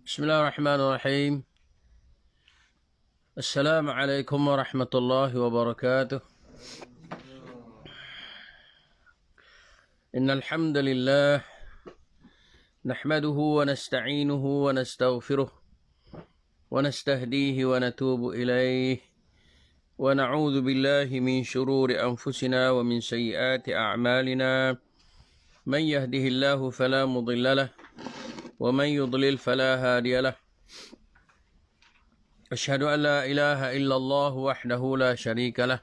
بسم الله الرحمن الرحيم. السلام عليكم ورحمة الله وبركاته. إن الحمد لله نحمده ونستعينه ونستغفره ونستهديه ونتوب إليه ونعوذ بالله من شرور أنفسنا ومن سيئات أعمالنا. من يهده الله فلا مضل له ومن يضلل فلا هادي له. أشهد أن لا إله إلا الله وحده لا شريك له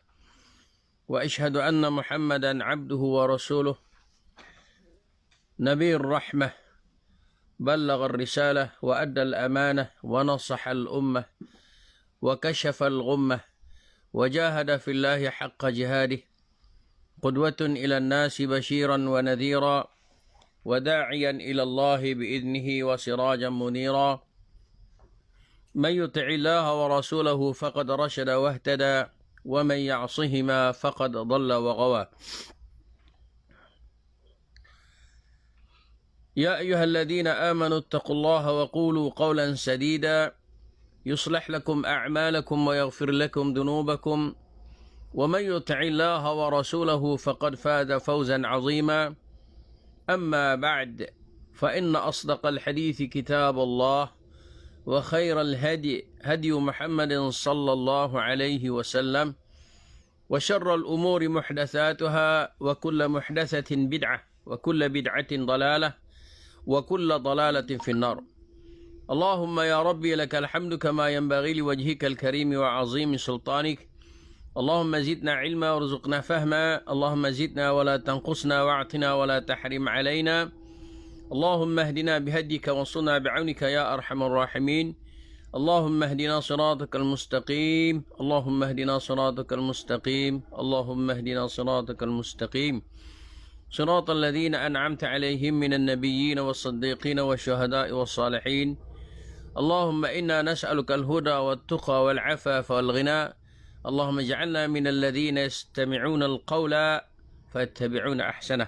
وأشهد أن محمدا عبده ورسوله نبي الرحمة بلغ الرسالة وأدى الأمانة ونصح الأمة وكشف الغمة وجاهد في الله حق جهاده قدوة إلى الناس بشيرا ونذيرا وداعيا إلى الله بإذنه وسراجا منيرا. من يطع الله ورسوله فقد رشد واهتدى ومن يعصهما فقد ضل وغوى. يا أيها الذين آمنوا اتقوا الله وقولوا قولا سديدا يصلح لكم أعمالكم ويغفر لكم ذنوبكم ومن يطع الله ورسوله فقد فاز فوزا عظيما. أما بعد فإن أصدق الحديث كتاب الله وخير الهدي هدي محمد صلى الله عليه وسلم وشر الأمور محدثاتها وكل محدثة بدعة وكل بدعة ضلالة وكل ضلالة في النار. اللهم يا ربي لك الحمد كما ينبغي لوجهك الكريم وعظيم سلطانك. اللهم زدنا علما وارزقنا فهما. اللهم زدنا ولا تنقصنا واعطنا ولا تحرم علينا. اللهم اهدنا بهديك وانصرنا بعونك يا أرحم الراحمين. اللهم اهدنا صراطك المستقيم. اللهم اهدنا صراطك المستقيم. اللهم اهدنا صراطك المستقيم صراط الذين أنعمت عليهم من النبيين والصديقين والشهداء والصالحين. اللهم إنا نسألك الهدى والتقى والعفاف والغنى. اللهم اجعلنا من الذين يستمعون القول فيتبعون أحسنه.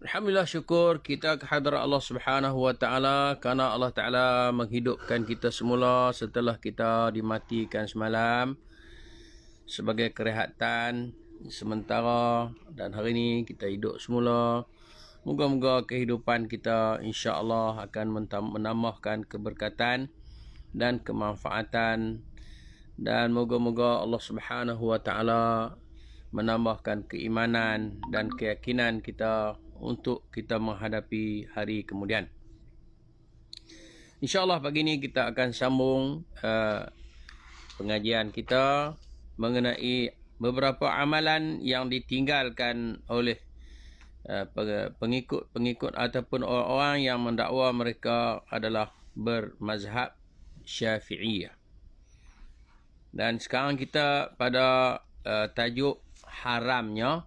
Alhamdulillah, syukur kita kehadrat Allah Subhanahu wa taala kerana Allah Taala menghidupkan kita semula setelah kita dimatikan semalam sebagai kerehatan sementara, dan hari ini kita hidup semula. Moga-moga kehidupan kita insya-Allah akan menambahkan keberkatan dan kemanfaatan, dan moga-moga Allah Subhanahu wa taala menambahkan keimanan dan keyakinan kita untuk kita menghadapi hari kemudian. InsyaAllah pagi ini kita akan sambung pengajian kita mengenai beberapa amalan yang ditinggalkan oleh pengikut-pengikut ataupun orang-orang yang mendakwa mereka adalah bermazhab Syafi'iyah. Dan sekarang kita pada tajuk haramnya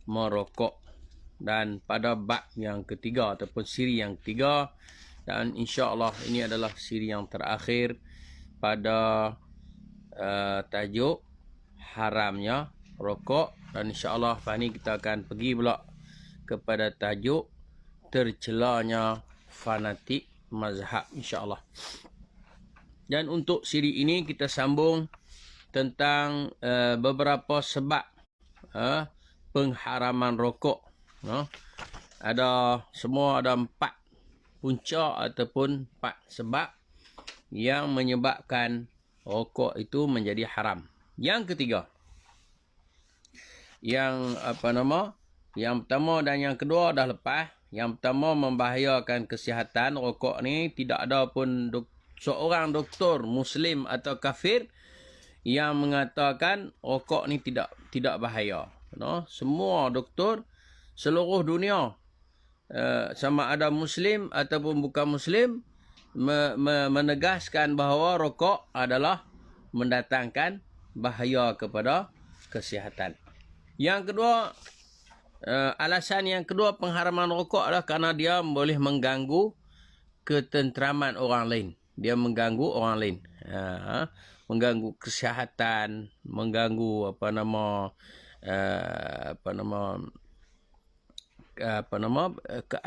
merokok, dan pada bab yang ketiga ataupun siri yang ketiga, dan insya-Allah ini adalah siri yang terakhir pada tajuk haramnya rokok, dan insya-Allah hari ini kita akan pergi pula kepada tajuk tercelanya fanatik mazhab insya-Allah. Dan untuk siri ini kita sambung tentang beberapa sebab pengharaman rokok. Semua ada 4 punca ataupun 4 sebab yang menyebabkan rokok itu menjadi haram. Yang ketiga, yang pertama dan yang kedua dah lepas. Yang pertama, membahayakan kesihatan. Rokok ni tidak ada pun seorang doktor Muslim atau kafir yang mengatakan rokok ni tidak bahaya. Semua doktor seluruh dunia, sama ada Muslim ataupun bukan Muslim, menegaskan bahawa rokok adalah mendatangkan bahaya kepada kesihatan. Yang kedua, alasan yang kedua pengharaman rokok adalah kerana dia boleh mengganggu ketenteraman orang lain. Dia mengganggu orang lain. Mengganggu kesihatan, mengganggu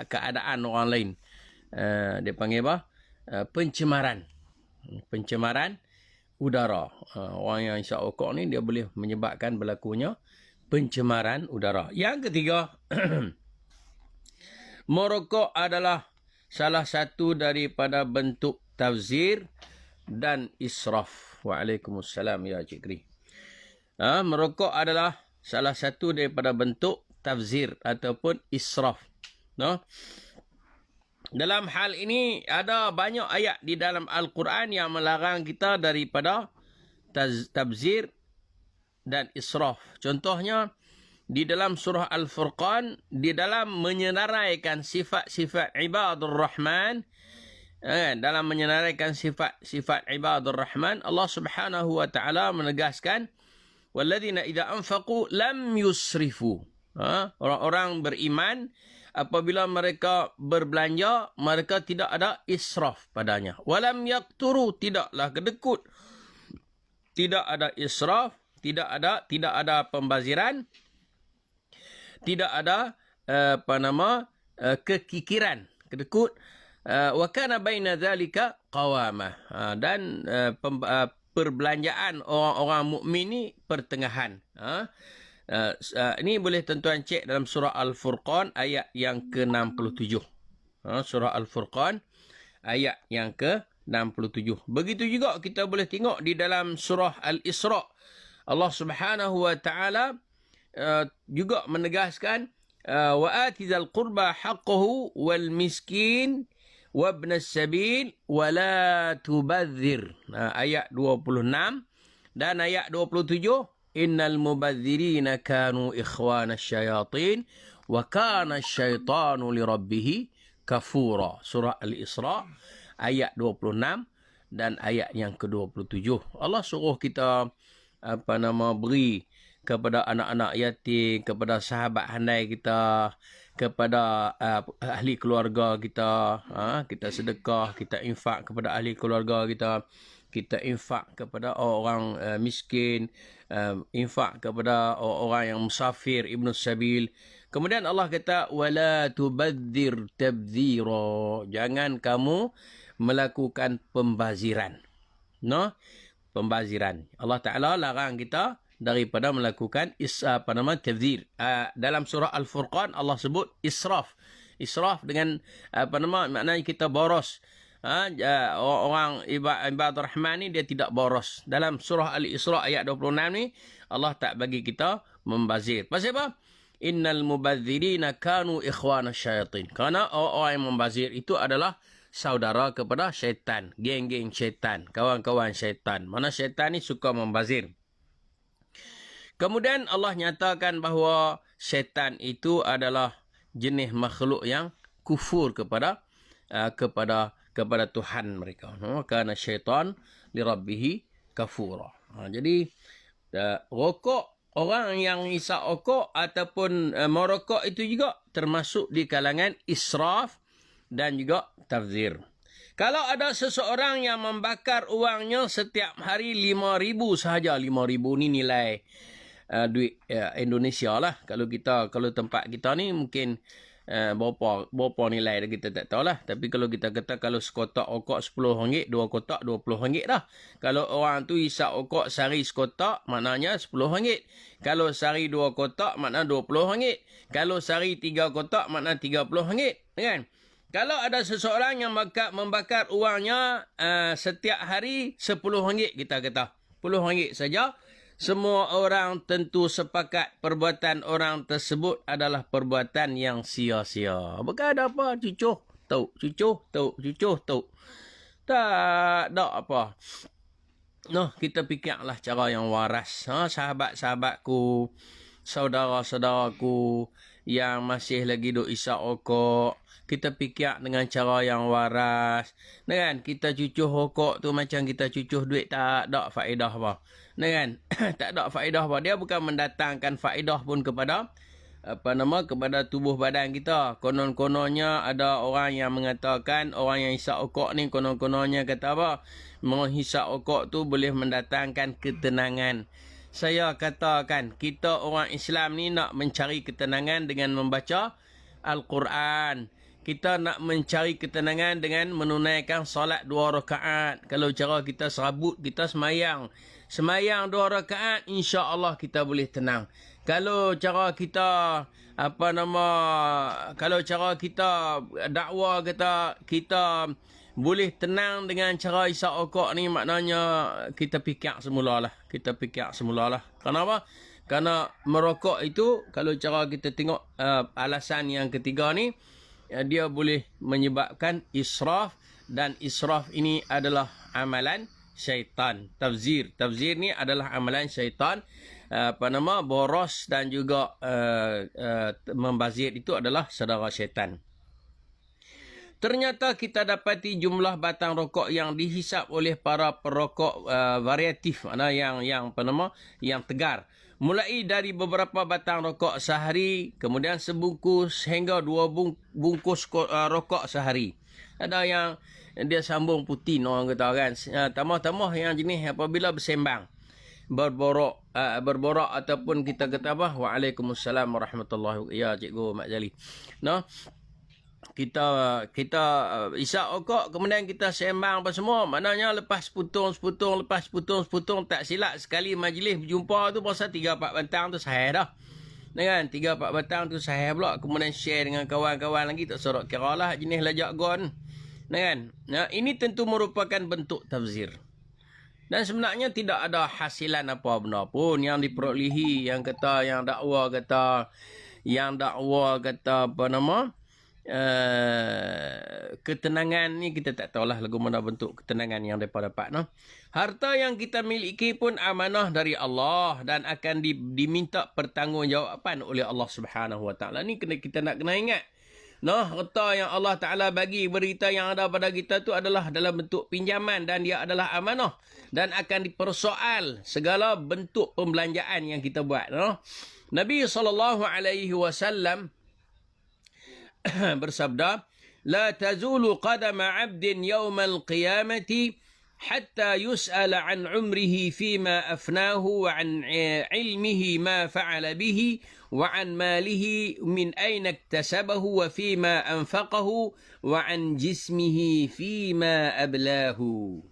keadaan orang lain. Dia panggil apa? Pencemaran udara. Orang yang isap rokok ni dia boleh menyebabkan berlakunya pencemaran udara. Yang ketiga, merokok adalah salah satu daripada bentuk tabzir dan israf. Waalaikumsalam ya Cik Kri. Merokok adalah salah satu daripada bentuk tabzir ataupun israf. No? Dalam hal ini ada banyak ayat di dalam Al-Quran yang melarang kita daripada tabzir dan israf. Contohnya di dalam surah Al-Furqan, di dalam menyenaraikan sifat-sifat ibadur Rahman, dalam menyenaraikan sifat-sifat ibadur Rahman, Allah Subhanahu wa taala menegaskan walladzina idza anfaqu lam yusrifu. Orang-orang beriman apabila mereka berbelanja, mereka tidak ada israf padanya. Walam yaqturu, tidaklah kedekut. Tidak ada israf, tidak ada pembaziran, tidak ada kekikiran, kedekut. Wa kana baina dzalika qawamah. Dan perbelanjaan orang-orang mukmin ni pertengahan. Ini boleh tuan-tuan cek dalam surah Al-Furqan ayat yang ke-67. Surah Al-Furqan ayat yang ke-67. Begitu juga kita boleh tengok di dalam surah Al-Isra. Allah Subhanahu wa taala juga menegaskan wa atizal qurba haqqahu wal miskin wa ibnas sabil wa la tubadzir. Ayat 26 dan ayat 27. Innal mubadzirina kanu ikhwana syayatin wa kana syaitanu lirabbih kafura. Surah Al-Isra ayat 26 dan ayat yang ke-27. Allah suruh kita beri kepada anak-anak yatim, kepada sahabat handai kita, kepada ahli keluarga kita. Kita sedekah, kita infak kepada ahli keluarga kita. Kita infak kepada orang miskin, infak kepada orang yang musafir, ibnu sabil. Kemudian Allah kata wala tubadzir tabdzira. Jangan kamu melakukan pembaziran. Pembaziran. Allah Taala larang kita daripada melakukan tabdzir. Dalam surah Al-Furqan Allah sebut israf. Israf dengan maknanya kita boros. Orang ibadah Rahman ni dia tidak boros. Dalam surah Al-Isra ayat 26 ni Allah tak bagi kita membazir. Pasal apa? Innal mubadzirina kanu ikhwana syayatin. Kerana orang yang membazir itu adalah saudara kepada syaitan, geng-geng syaitan, kawan-kawan syaitan. Mana syaitan ni suka membazir. Kemudian Allah nyatakan bahawa syaitan itu adalah jenis makhluk yang kufur kepada Tuhan mereka. Karena syaitan li rabbih kafura. Jadi rokok, orang yang isap rokok ataupun merokok itu juga termasuk di kalangan israf dan juga tabzir. Kalau ada seseorang yang membakar uangnya setiap hari 5,000 sahaja. 5,000 ni nilai duit Indonesia lah. Kalau tempat kita ni mungkin berapa nilai kita tak tahulah. Tapi kalau kita kata kalau sekotak rokok RM10, 2 kotak RM20 dah. Kalau orang tu isap rokok sehari sekotak, maknanya RM10. Kalau sehari 2 kotak, maknanya RM20. Kalau sehari 3 kotak, maknanya RM30. Kan? Kalau ada seseorang yang membakar uangnya setiap hari RM10, kita kata RM10 saja, semua orang tentu sepakat perbuatan orang tersebut adalah perbuatan yang sia-sia. Bukan ada apa, cucuh tahu. Tak ada apa. Kita fikirlah cara yang waras. Sahabat-sahabatku, saudara-saudaraku yang masih lagi duk isap rokok, kita fikir dengan cara yang waras. Kan? Kita cucuh rokok tu macam kita cucuh duit, tak ada faedah apa. Kan? Tak ada faedah apa. Dia bukan mendatangkan faedah pun kepada kepada tubuh badan kita. Konon-kononnya ada orang yang mengatakan orang yang hisap rokok ni konon-kononnya kata apa? Menghisap rokok tu boleh mendatangkan ketenangan. saya katakan, kita orang Islam ni nak mencari ketenangan dengan membaca Al-Quran. Kita nak mencari ketenangan dengan menunaikan solat 2 rakaat. Kalau cara kita serabut, kita semayang. Semayang 2 rakaat, insya-Allah kita boleh tenang. Kalau cara kita kalau cara kita dakwa kata kita boleh tenang dengan cara isap rokok ni, maknanya kita fikir semulalah. Kita fikir semulalah. Kenapa? Kerana merokok itu, kalau cara kita tengok alasan yang ketiga ni, dia boleh menyebabkan israf, dan israf ini adalah amalan syaitan. Tafzir ni adalah amalan syaitan. Boros dan juga membazir itu adalah saudara syaitan. Ternyata kita dapati jumlah batang rokok yang dihisap oleh para perokok variatif, yang tegar. Mulai dari beberapa batang rokok sehari, kemudian sebungkus hingga 2 bungkus rokok sehari. Ada yang dia sambung putin, orang kata kan. Tambah-tambah yang jenis apabila bersembang, berborak ataupun kita kata apa? Waalaikumsalam warahmatullahi wabarakatuh. Ya, Cikgu Mak Jali. Kita isap rokok, kemudian kita sembang apa semua, maknanya lepas putung, tak silap sekali majlis berjumpa tu pasal 3-4 batang tu sahih dah. Kan? 3-4 batang tu sahih pula, kemudian share dengan kawan-kawan lagi, tak sorok kira lah jenis lajak gon. Kan? Ini tentu merupakan bentuk tafzir. Dan sebenarnya tidak ada hasilan apa benda pun yang diperolehi, yang dakwa kata ketenangan ni, kita tak tahulah lagu mana bentuk ketenangan yang mereka dapat. Harta yang kita miliki pun amanah dari Allah dan akan diminta pertanggungjawaban oleh Allah Subhanahu Wa Taala. Ni kita nak kena ingat. Harta yang Allah Taala bagi, berita yang ada pada kita tu adalah dalam bentuk pinjaman, dan dia adalah amanah dan akan dipersoal segala bentuk pembelanjaan yang kita buat. Nabi SAW bersabda, la tazulu qadama 'abdin yawmal qiyamati hatta yus'ala 'an 'umrihi fima afnahu wa 'an 'ilmihi ma fa'ala bihi wa 'an malihi min ayna iktasabahu wa fima anfaqahu wa 'an jismihi fima ablahu.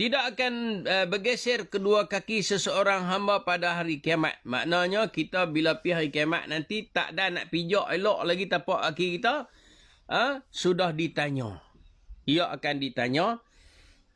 Tidak akan bergeser kedua kaki seseorang hamba pada hari kiamat. Maknanya kita bila pergi hari kiamat nanti tak ada nak pijak elok lagi tapak kaki kita. Sudah ditanya. Ia akan ditanya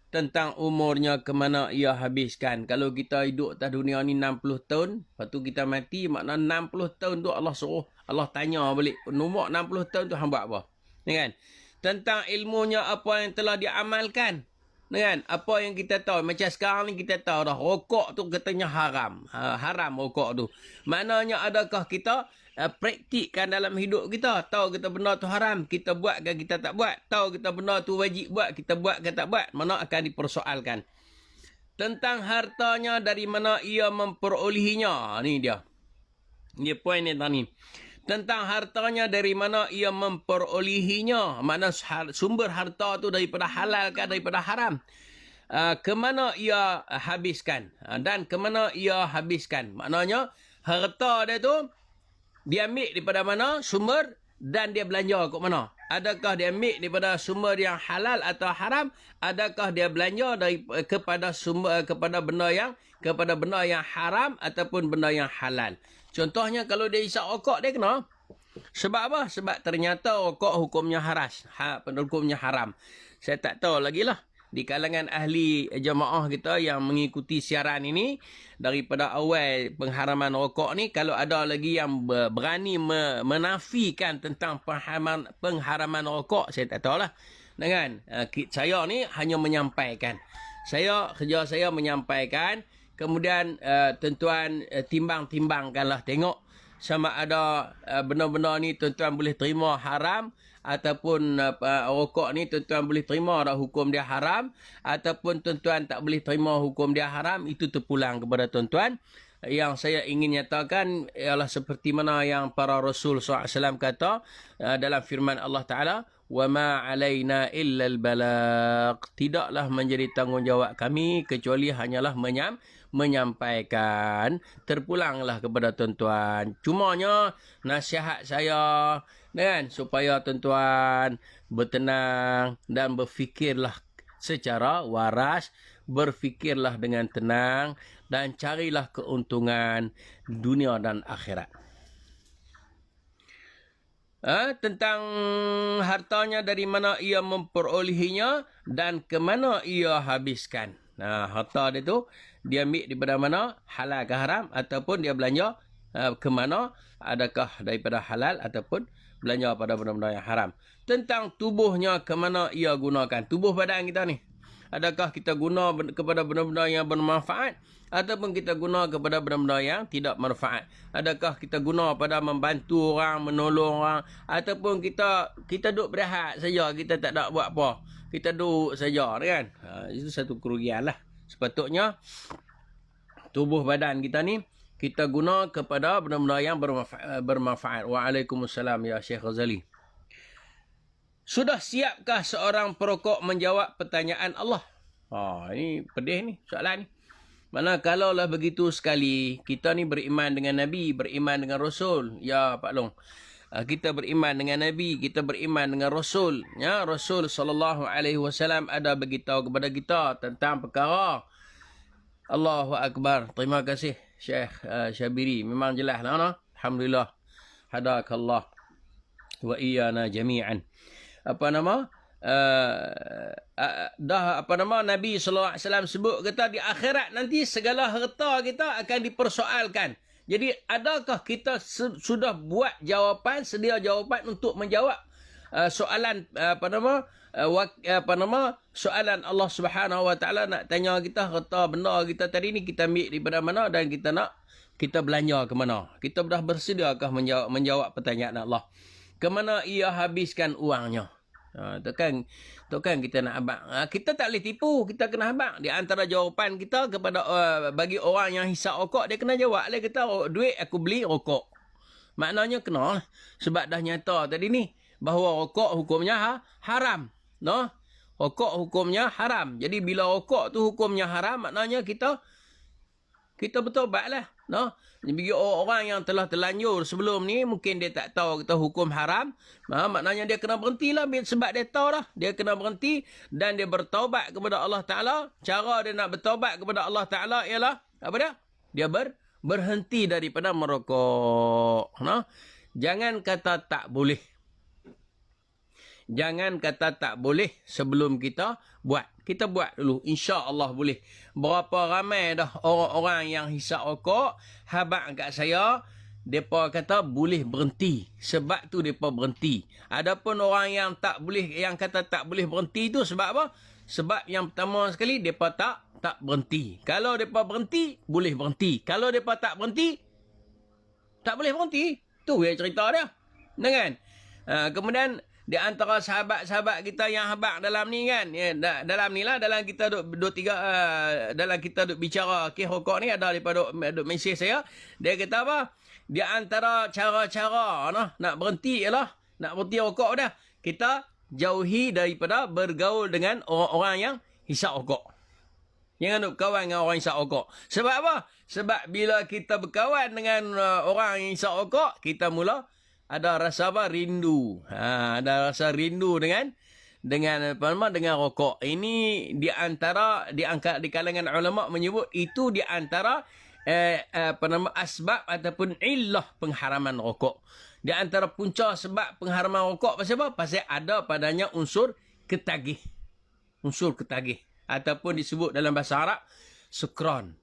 tentang umurnya, ke mana ia habiskan. Kalau kita hidup atas dunia ni 60 tahun, lepas tu kita mati, maknanya 60 tahun tu Allah suruh, Allah tanya balik, umur 60 tahun tu hamba apa? Kan? Tentang ilmunya, apa yang telah diamalkan. Kan? Apa yang kita tahu, macam sekarang ni kita tahu dah, rokok tu katanya haram. Haram rokok tu. Maknanya adakah kita praktikkan dalam hidup kita? Tahu kita benda tu haram, kita buat ke kita tak buat? Tahu kita benda tu wajib buat, kita buat ke tak buat? Mana akan dipersoalkan. Tentang hartanya, dari mana ia memperolehinya. Ni dia. Dia poin ni tadi. Tentang hartanya, dari mana ia memperolehinya. Makna sumber harta tu daripada halal ke daripada haram. Ke mana ia habiskan. Dan ke mana ia habiskan. Maknanya harta dia tu dia ambil daripada mana sumber, dan dia belanja ke mana. Adakah dia ambil daripada sumber yang halal atau haram? Adakah dia belanja kepada benda yang haram ataupun benda yang halal? Contohnya kalau dia isap rokok, dia kena. Sebab apa? Sebab ternyata rokok hukumnya hukumnya haram. Saya tak tahu lagi lah. Di kalangan ahli jemaah kita yang mengikuti siaran ini, daripada awal pengharaman rokok ni, kalau ada lagi yang berani menafikan tentang pengharaman rokok, saya tak tahu lah. Kan? Saya ni hanya menyampaikan. Kerja saya menyampaikan. Kemudian tuan-tuan timbang-timbangkanlah, tengok sama ada benda-benda ni tuan-tuan boleh terima haram, ataupun rokok ni tuan-tuan boleh terima dah hukum dia haram, ataupun tuan-tuan tak boleh terima hukum dia haram. Itu terpulang kepada tuan-tuan. yang saya ingin nyatakan ialah seperti mana yang para Rasul SAW kata dalam firman Allah Ta'ala, وَمَا عَلَيْنَا إِلَّا الْبَلَاغِ. Tidaklah menjadi tanggungjawab kami kecuali hanyalah menyampaikan. Terpulanglah kepada tuan-tuan. Cumanya nasihat saya kan, supaya tuan-tuan bertenang dan berfikirlah secara waras, berfikirlah dengan tenang dan carilah keuntungan dunia dan akhirat. Tentang hartanya, dari mana ia memperolehinya dan ke mana ia habiskan. Harta dia tu dia ambil daripada mana, halal ke haram, ataupun dia belanja ke mana, adakah daripada halal ataupun belanja pada benda-benda yang haram. Tentang tubuhnya, ke mana ia gunakan. Tubuh badan kita ni, adakah kita guna kepada benda-benda yang bermanfaat ataupun kita guna kepada benda-benda yang tidak bermanfaat. Adakah kita guna pada membantu orang, menolong orang, ataupun kita duduk berehat saja, kita tak ada buat apa. Kita duduk saja kan. Itu satu kerugian lah. Sepatutnya tubuh badan kita ni kita guna kepada benda-benda yang bermanfaat. Waalaikumsalam ya Syekh Ghazali. Sudah siapkah seorang perokok menjawab pertanyaan Allah? Ini pedih ni soalan ni. Mana kalaulah begitu sekali, kita ni beriman dengan Nabi, beriman dengan Rasul. Ya Pak Long. Kita beriman dengan Nabi, kita beriman dengan Rasul. Ya, Rasul SAW ada beritahu kepada kita tentang perkara. Allahu Akbar. Terima kasih Syekh Syabiri. Memang jelas lah. No? Alhamdulillah. Hadakallah. Wa iyana jami'an. Nabi SAW sebut kata di akhirat nanti segala harta kita akan dipersoalkan. Jadi adakah kita sudah buat jawapan, sedia jawapan untuk menjawab soalan soalan Allah Subhanahu Wa Taala, nak tanya kita harta benda kita tadi ni kita ambil daripada mana dan kita belanja ke mana. Kita dah bersediakah menjawab pertanyaan Allah? Ke mana ia habiskan uangnya? Tu kan kita nak abang. Kita tak boleh tipu, kita kena abang. Di antara jawapan kita kepada bagi orang yang hisap rokok, dia kena jawab. Dia kata, duit aku beli rokok. Maknanya kena. Sebab dah nyata tadi ni, bahawa rokok hukumnya haram. No? Rokok hukumnya haram. Jadi bila rokok tu hukumnya haram, maknanya kita bertobat lah. No? Bagi orang yang telah terlanjur sebelum ni, mungkin dia tak tahu kita hukum haram. Maknanya dia kena berhenti lah. Sebab dia tahu lah. Dia kena berhenti dan dia bertaubat kepada Allah Ta'ala. Cara dia nak bertaubat kepada Allah Ta'ala ialah, apa dia? Dia berhenti daripada merokok. No? Jangan kata tak boleh. Jangan kata tak boleh sebelum kita buat. Kita buat dulu. InsyaAllah boleh. Berapa ramai dah orang-orang yang hisap rokok, habaq kat saya, mereka kata boleh berhenti. Sebab tu mereka berhenti. Adapun orang yang tak boleh, yang kata tak boleh berhenti tu sebab apa? Sebab yang pertama sekali, mereka tak berhenti. Kalau mereka berhenti, boleh berhenti. Kalau mereka tak berhenti, tak boleh berhenti. Tu yang cerita dia. Dengan kemudian di antara sahabat-sahabat kita yang habaq dalam ni kan, dalam ni lah, dalam kita dalam kita duk bicara kes rokok ni, ada daripada duk mesej saya, dia kata apa? Di antara cara-cara nak berhenti ialah, nak berhenti rokok dah, kita jauhi daripada bergaul dengan orang-orang yang hisap rokok. Jangan duk kawan dengan orang hisap rokok. Sebab apa? Sebab bila kita berkawan dengan orang yang hisap rokok, kita mula ada rasa apa? Rindu. Ada rasa rindu dengan rokok. Ini di antara di kalangan ulama menyebut itu di antara asbab ataupun illah pengharaman rokok. Di antara punca sebab pengharaman rokok pasal apa? Pasal ada padanya unsur ketagih. Unsur ketagih ataupun disebut dalam bahasa Arab sukran.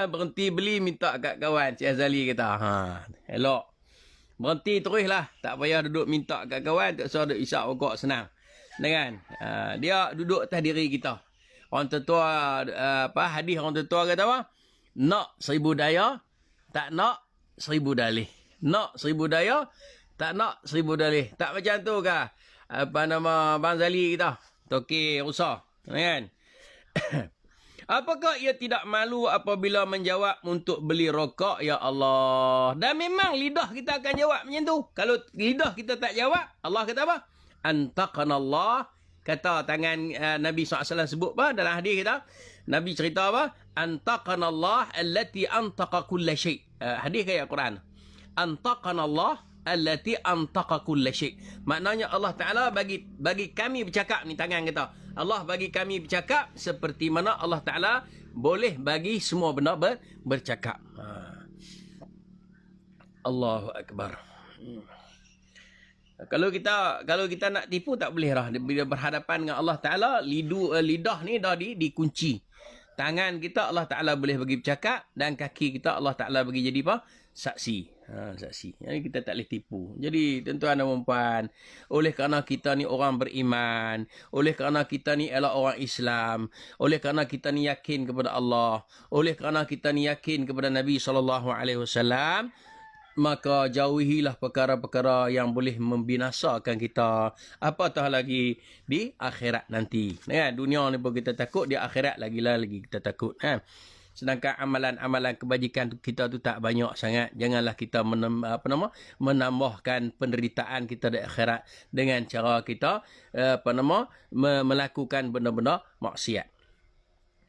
Berhenti beli, minta kat kawan. Cik Azali kata, elok. Berhenti teruslah. Tak payah duduk minta kat kawan. Tak usah duduk isap rokok, senang. Dengan dia duduk atas diri kita. Orang tertua, hadis orang tertua kata apa? Nak 1000 daya, tak nak 1000 dalih. Nak 1000 daya, tak nak 1000 dalih. Tak macam tu kah? Abang Zali kita. Toki rusak. Kan? Apakah ia tidak malu apabila menjawab untuk beli rokok, ya Allah? Dan memang lidah kita akan jawab macam tu. Kalau lidah kita tak jawab, Allah kata apa? Antaqanallah. Kata tangan Nabi SAW sebut apa dalam hadis kita? Nabi cerita apa? Antaqanallah allati antaqa kulla syai'. Hadis kayak Quran. Antaqanallah allati antaqa kulla syai'. Maknanya Allah Taala bagi kami bercakap ni tangan kita. Allah bagi kami bercakap seperti mana Allah Taala boleh bagi semua benda bercakap. Allahu akbar. Kalau kita nak tipu tak boleh lah. Bila berhadapan dengan Allah Taala, lidah ni dah dikunci. Tangan kita Allah Taala boleh bagi bercakap dan kaki kita Allah Taala bagi jadi apa? Saksi. Saksi. Jadi kita tak boleh tipu. Jadi tuan-tuan dan puan, oleh kerana kita ni orang beriman, oleh kerana kita ni adalah orang Islam, oleh kerana kita ni yakin kepada Allah, oleh kerana kita ni yakin kepada Nabi SAW, maka jauhilah perkara-perkara yang boleh membinasakan kita. Apatah lagi di akhirat nanti. Dunia ni pun kita takut, di akhirat lagi kita takut. Sedangkan amalan-amalan kebajikan kita tu tak banyak sangat. Janganlah kita menambahkan penderitaan kita di akhirat dengan cara kita melakukan benda-benda maksiat.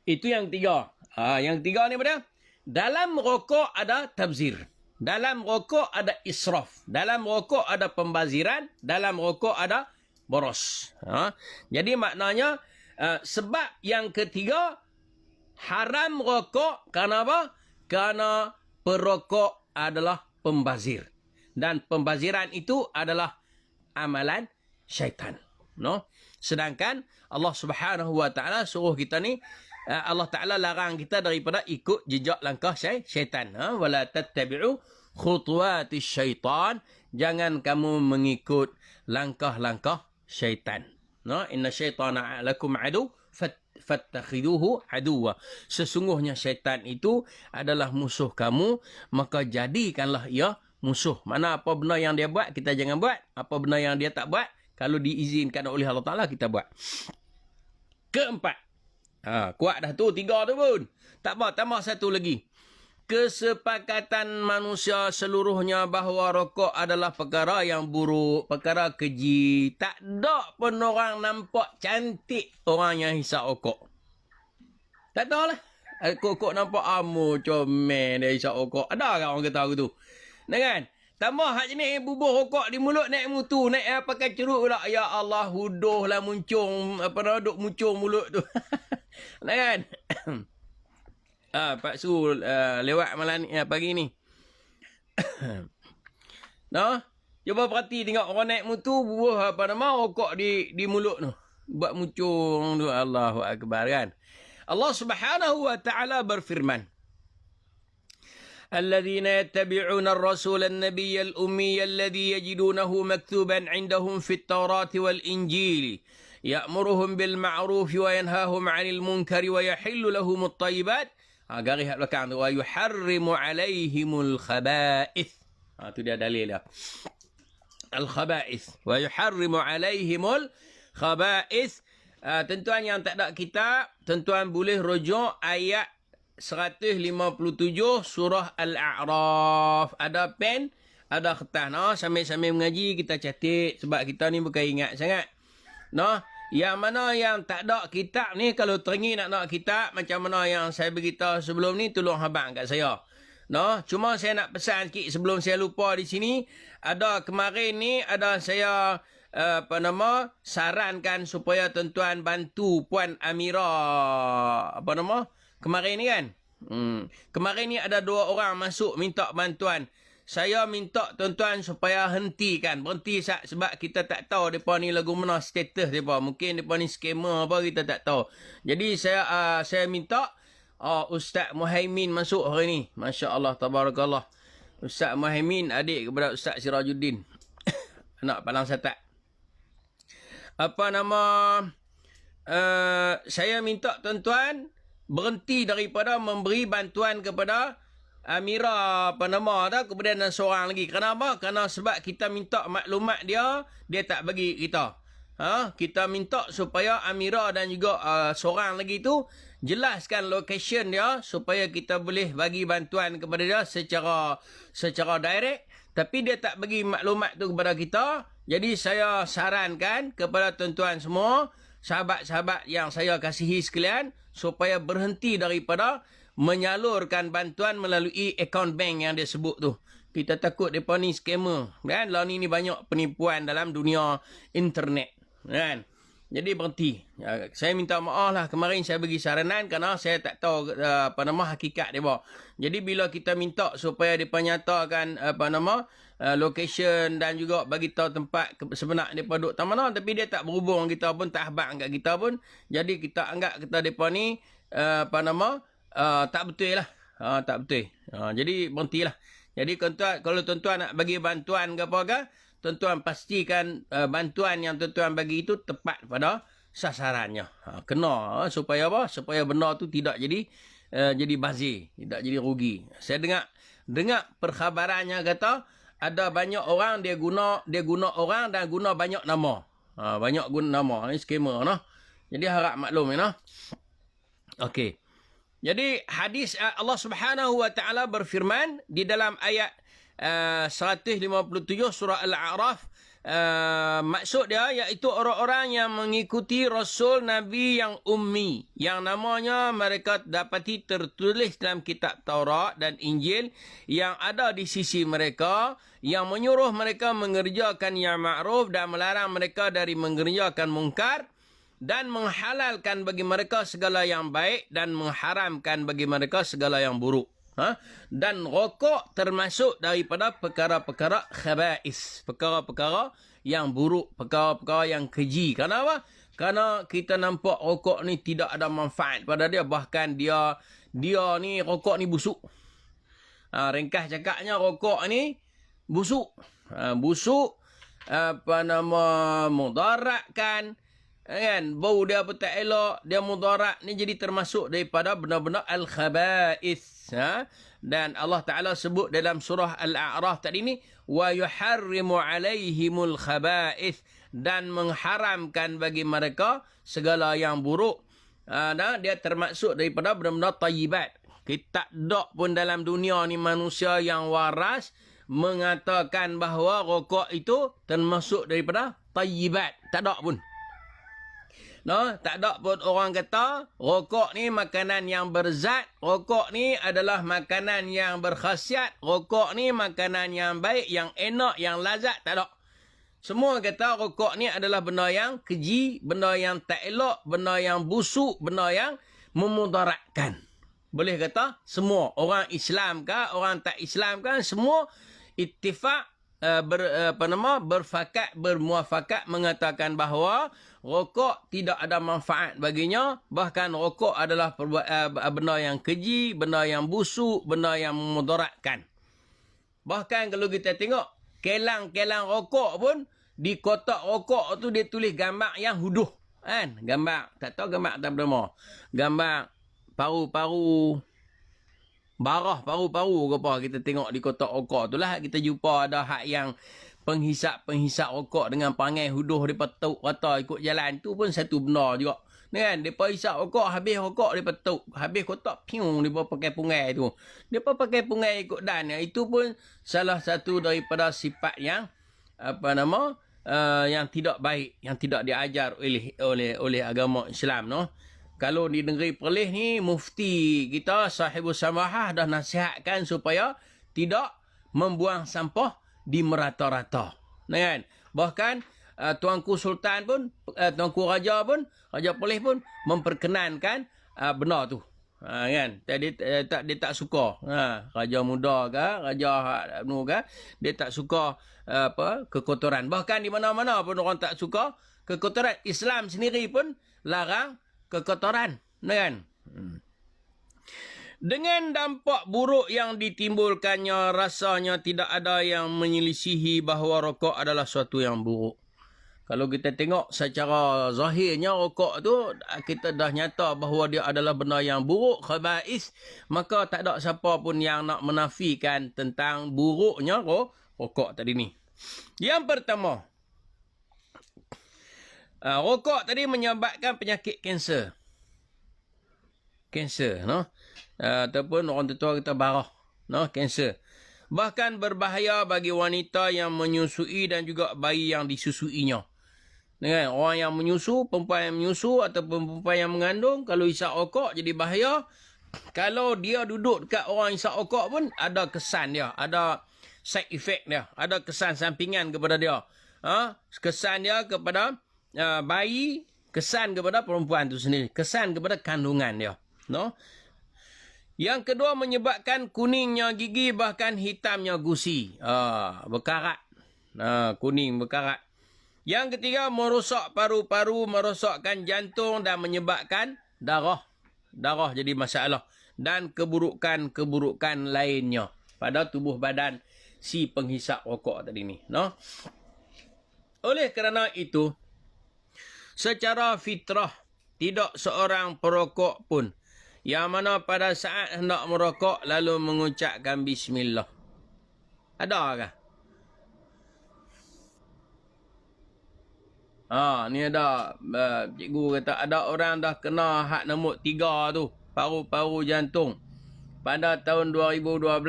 Itu yang tiga. Yang tiga ni apa? Dalam rokok ada tabzir. Dalam rokok ada israf. Dalam rokok ada pembaziran. Dalam rokok ada boros. Jadi maknanya sebab yang ketiga, haram rokok kerana apa? Kerana perokok adalah pembazir. Dan pembaziran itu adalah amalan syaitan. Sedangkan Allah Subhanahu Wa Taala suruh kita ni, Allah Ta'ala larang kita daripada ikut jejak langkah syaitan. Wala tattabi'u khutuwatis syaitan. Jangan kamu mengikut langkah-langkah syaitan. Inna syaitana lakum adu fattakhiduhu aduwa. Sesungguhnya syaitan itu adalah musuh kamu, maka jadikanlah ia musuh. Mana apa benda yang dia buat, kita jangan buat. Apa benda yang dia tak buat, kalau diizinkan oleh Allah Ta'ala, kita buat. Keempat. Kuat dah tu, tiga tu pun. Tak apa, tambah satu lagi. Kesepakatan manusia seluruhnya bahawa rokok adalah perkara yang buruk, perkara keji. Tak ada pun orang nampak cantik orang yang hisap rokok. Tak tahu lah. Rokok nampak comel dia hisap rokok. Ada kan orang kata aku tu? Kan? Tambah hak jenis bubuh rokok di mulut naik mutu, naik pakai ceruk pula. Ya Allah, huduh lah muncung, duk muncung mulut tu. Kan? Pak Su lewat malam pagi ni. Cuba perhati tengok orang naik mutu bubuh rokok di mulut tu. Buat muncung tu. Allahu akbar kan. Allah Subhanahu Wa Taala berfirman, الذين يتبعون الرسول النبي الأمي الذي يجدونه مكتوبا عندهم في التوراة والإنجيل يأمرهم بالمعروف وينهاهم عن المنكر ويحل لهم الطيبات garis belakang tu, ويحرم عليهم الخبائث. Tu dia dalil dia. Al-khaba'ith. ويحرم عليهم الخبائث. Tuan-tuan yang tak ada kitab, tuan-tuan boleh rujuk ayat 157 surah Al-A'raf. Ada pen, ada kertas. Sambil-sambil mengaji kita catat sebab kita ni bukan ingat sangat. Yang mana yang tak ada kitab ni, kalau teringin nak kitab macam mana yang saya beritahu sebelum ni, tolong habang kat saya. Cuma saya nak pesan sikit sebelum saya lupa di sini. Ada kemarin ni ada saya sarankan supaya tuan-tuan bantu Puan Amira kemarin ni kan. Kemarin ni ada 2 orang masuk minta bantuan. Saya minta tuan-tuan supaya berhenti sebab kita tak tahu mereka ni lagu mana status mereka. Mungkin mereka ni scammer apa, kita tak tahu. Jadi saya minta Ustaz Muhaimin masuk hari ni. Masya Allah, tabarakallah. Ustaz Muhaimin adik kepada Ustaz Sirajuddin. Anak Palang Satak. Saya minta tuan-tuan berhenti daripada memberi bantuan kepada Amira kemudian seorang lagi. Kenapa? Kerana sebab kita minta maklumat dia tak bagi kita. kita minta supaya Amira dan juga seorang lagi tu jelaskan location dia supaya kita boleh bagi bantuan kepada dia secara direct, tapi dia tak bagi maklumat tu kepada kita. Jadi saya sarankan kepada tuan-tuan semua, sahabat-sahabat yang saya kasihi sekalian, supaya berhenti daripada menyalurkan bantuan melalui akaun bank yang dia sebut tu. Kita takut mereka ni scammer, kan? Lah ni banyak penipuan dalam dunia internet, kan? Jadi berhenti. Saya minta maaf lah, kemarin saya bagi saranan kerana saya tak tahu hakikat dia. Jadi bila kita minta supaya mereka nyatakan location dan juga bagi tahu tempat sebenar mereka duduk tak mana, tapi dia tak berhubung kita pun, tak habang kat kita pun. Jadi kita anggap kata mereka ni tak betul lah. Tak betul. Jadi berhentilah. Jadi kalau tuan-tuan nak bagi bantuan ke apa ke, tuan-tuan pastikan bantuan yang tuan-tuan bagi itu tepat pada sasarannya. Kena supaya apa? Supaya benda tu tidak jadi bazir, tidak jadi rugi. Saya dengar perkhabarannya kata ada banyak orang dia guna orang dan guna banyak nama. Banyak guna nama. Ini scammer noh. Jadi harap maklum noh. Okey. Jadi hadis Allah Subhanahu wa taala berfirman di dalam ayat 157 surah Al-A'raf, maksud dia iaitu orang-orang yang mengikuti Rasul Nabi yang ummi, yang namanya mereka dapati tertulis dalam kitab Taurat dan Injil yang ada di sisi mereka, yang menyuruh mereka mengerjakan yang ma'ruf dan melarang mereka dari mengerjakan mungkar, dan menghalalkan bagi mereka segala yang baik dan mengharamkan bagi mereka segala yang buruk. Dan rokok termasuk daripada perkara-perkara khaba'is, perkara-perkara yang buruk, perkara-perkara yang keji. Kenapa? Kerana kita nampak rokok ni tidak ada manfaat pada dia, bahkan dia ni rokok ni busuk. Ringkas cakapnya rokok ni busuk. Busuk mudaratkan, kan, bau dia apa tak elok, dia mudarat ni, jadi termasuk daripada benda-benda al-khaba'is. Dan Allah Ta'ala sebut dalam surah Al-A'raf tadi ni, wa yuharrimu alaihimul khaba'is, dan mengharamkan bagi mereka segala yang buruk. Dia termasuk daripada benda-benda tayyibat. Kita tak pun dalam dunia ni manusia yang waras mengatakan bahawa rokok itu termasuk daripada tayyibat. Tak ada pun. Tak ada pun orang kata rokok ni makanan yang berzat, rokok ni adalah makanan yang berkhasiat, rokok ni makanan yang baik, yang enak, yang lazat. Tak ada. Semua kata rokok ni adalah benda yang keji, benda yang tak elok, benda yang busuk, benda yang memudaratkan. Boleh kata semua orang Islam ke, orang tak Islam ke, semua ittifaq bermuafakat mengatakan bahawa rokok tidak ada manfaat baginya, bahkan rokok adalah benda yang keji, benda yang busuk, benda yang memudaratkan. Bahkan kalau kita tengok kelang-kelang rokok pun, di kotak rokok tu dia tulis gambar yang huduh, kan? Gambar, tak tahu gambar tak bernama, gambar paru-paru, barah paru-paru ke apa, kita tengok di kotak rokok tu lah. Kita jumpa ada hak yang penghisap rokok dengan pangai huduh, mereka tuk rata ikut jalan tu pun satu benda juga. Kan? Mereka hisap rokok, habis rokok mereka tuk, habis kotak piung, mereka pakai pungai tu. Mereka pakai pungai ikut dan. Itu pun salah satu daripada sifat yang yang tidak baik, yang tidak diajar oleh agama Islam, no. Kalau di negeri Perlis ni, mufti kita Sahibus Samahah dah nasihatkan supaya tidak membuang sampah di merata-rata. Kan? Bahkan Tuanku Sultan pun, Tuanku Raja pun, Raja Perlis pun memperkenankan benda tu. Kan? Dia tak suka. Raja muda ke, Raja ke, dia tak suka kekotoran. Bahkan di mana-mana pun orang tak suka kekotoran. Islam sendiri pun larang kekotoran, kan? Dengan dampak buruk yang ditimbulkannya, rasanya tidak ada yang menyelisihi bahawa rokok adalah suatu yang buruk. Kalau kita tengok secara zahirnya rokok tu, kita dah nyata bahawa dia adalah benda yang buruk, khaba'is, maka tak ada siapa pun yang nak menafikan tentang buruknya rokok tadi ni. Yang pertama, Rokok tadi menyebabkan penyakit kanser. Kanser, no? Ataupun orang tua kita barah, no? Kanser. Bahkan berbahaya bagi wanita yang menyusui dan juga bayi yang disusuinya. Dengan orang yang menyusu, perempuan yang menyusu ataupun perempuan yang mengandung, kalau isap rokok jadi bahaya. Kalau dia duduk dekat orang isap rokok pun ada kesan dia, ada side effect dia, ada kesan sampingan kepada dia. Kesan dia kepada bayi, kesan kepada perempuan itu sendiri, kesan kepada kandungan dia, no? Yang kedua, menyebabkan kuningnya gigi bahkan hitamnya gusi, berkarat, kuning berkarat. Yang ketiga, merosak paru-paru, merosakkan jantung dan menyebabkan darah jadi masalah dan keburukan-keburukan lainnya pada tubuh badan si penghisap rokok tadi ni, no? Oleh kerana itu, secara fitrah, tidak seorang perokok pun yang mana pada saat hendak merokok lalu mengucapkan bismillah. Adakah? Ni ada, cikgu kata ada orang dah kena hak nombor 3 tu, paru-paru jantung pada tahun 2012.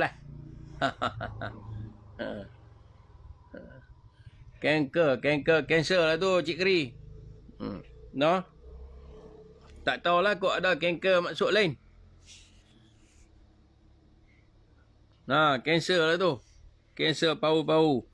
Kanser lah tu, Cik Keri. No? Tak tahulah kok ada kanker maksud lain. Kanser lah tu. Kanser paru-paru.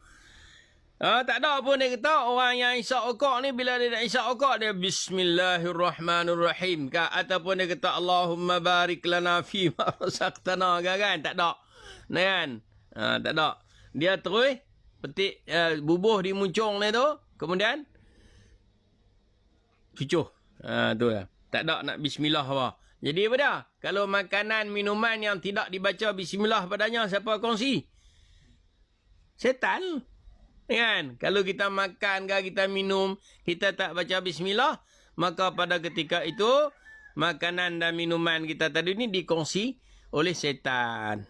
Tak ada pun dia kata orang yang isap rokok ni bila dia nak isap rokok dia Bismillahirrahmanirrahim ataupun dia kata Allahumma barik lana fi ma razaqtana kan, tak ada. Kan? Tak ada. Dia terus petik bubuh di muncung ni tu, kemudian cucuh. Tu lah. Tak ada nak bismillah apa. Jadi apa dah? Kalau makanan, minuman yang tidak dibaca bismillah padanya, siapa kongsi? Setan. Kan? Kalau kita makan ke kita minum, kita tak baca bismillah, maka pada ketika itu, makanan dan minuman kita tadi ni dikongsi oleh setan.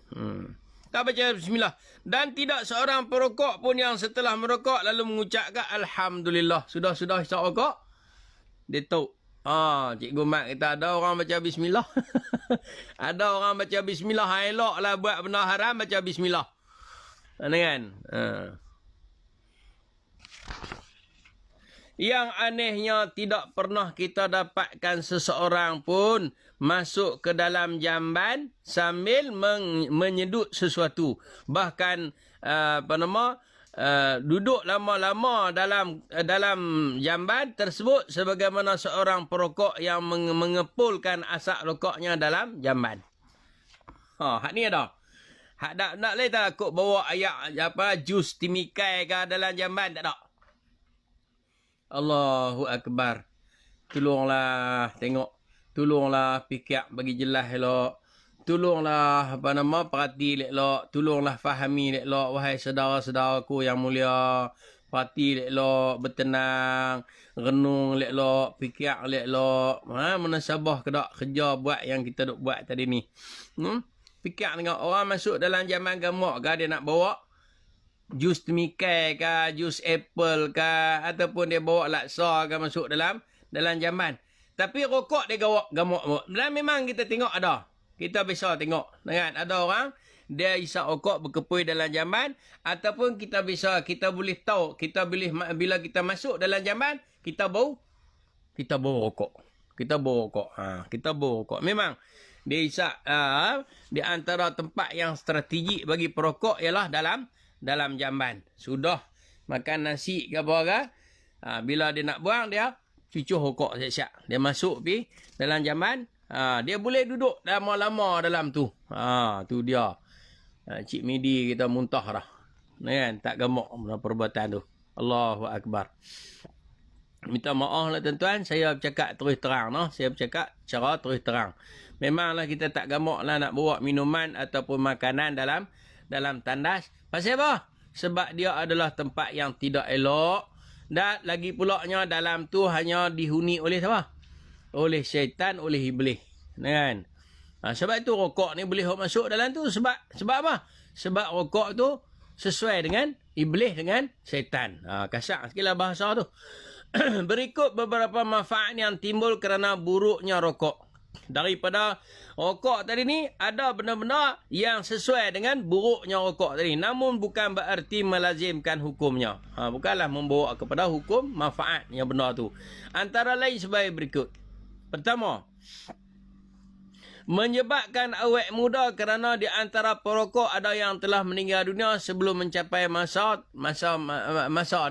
Tak baca bismillah. Dan tidak seorang perokok pun yang setelah merokok lalu mengucapkan Alhamdulillah. Sudah-sudah hisap rokok, dia tahu. Cikgu Mat kata ada orang baca bismillah. Ada orang baca bismillah. Elok lah buat benda haram, baca bismillah. Kan? Yang anehnya tidak pernah kita dapatkan seseorang pun masuk ke dalam jamban sambil menyedut sesuatu. Bahkan duduk lama-lama dalam jamban tersebut sebagaimana seorang perokok yang mengepulkan asap rokoknya dalam jamban. Hak ni ada. Hak nak boleh tak kok bawa ayak jus timikai ke dalam jamban, tak ada. Allahu Akbar. Tolonglah tengok. Tolonglah fikir bagi jelas elok. Tolonglah perhati elok. Tolonglah fahami elok, wahai saudara-saudaraku yang mulia. Perhati elok, bertenang, renung elok, fikir elok. Menasabah ke tak kerja buat yang kita duk buat tadi ni. Fikir dengan orang masuk dalam jamban gemuk ke, dia nak bawa jus temikai ke, jus apple ke, ataupun dia bawa laksa ke masuk dalam jamban. Tapi rokok dia gemuk. Dan memang kita tengok ada. Kita biasa tengok. Kan? Ada orang, dia isap rokok berkepui dalam jamban. Ataupun kita boleh tahu. Bila kita masuk dalam jamban, kita bau rokok. Kita bau rokok. Memang, dia isap, di antara tempat yang strategik bagi perokok ialah dalam jamban. Sudah makan nasi ke apa ke, bila dia nak buang, dia cucuh rokok siap-siap. Dia masuk pergi dalam jamban. Dia boleh duduk lama-lama dalam tu. Tu dia. Cik Midi kita muntah dah. Kan? Tak gemuk perbuatan tu. Allahu Akbar. Minta maaf lah tuan-tuan. Saya bercakap terus terang. No? Saya bercakap secara terus terang. Memanglah kita tak gemuk lah nak bawa minuman ataupun makanan dalam tandas. Pasal apa? Sebab dia adalah tempat yang tidak elok. Dan lagi pulaknya dalam tu hanya dihuni oleh siapa? Oleh syaitan, oleh iblis. Kan? Sebab itu rokok ni boleh masuk dalam tu. Sebab apa? Sebab rokok tu sesuai dengan iblis, dengan syaitan. Kasar sikit lah bahasa tu. Berikut beberapa manfaat yang timbul kerana buruknya rokok. Daripada rokok tadi ni, ada benda-benda yang sesuai dengan buruknya rokok tadi. Namun bukan berarti melazimkan hukumnya. Bukanlah membawa kepada hukum manfaat yang benar tu. Antara lain sebagai berikut. Pertama, menyebabkan awet muda kerana di antara perokok ada yang telah meninggal dunia sebelum mencapai masa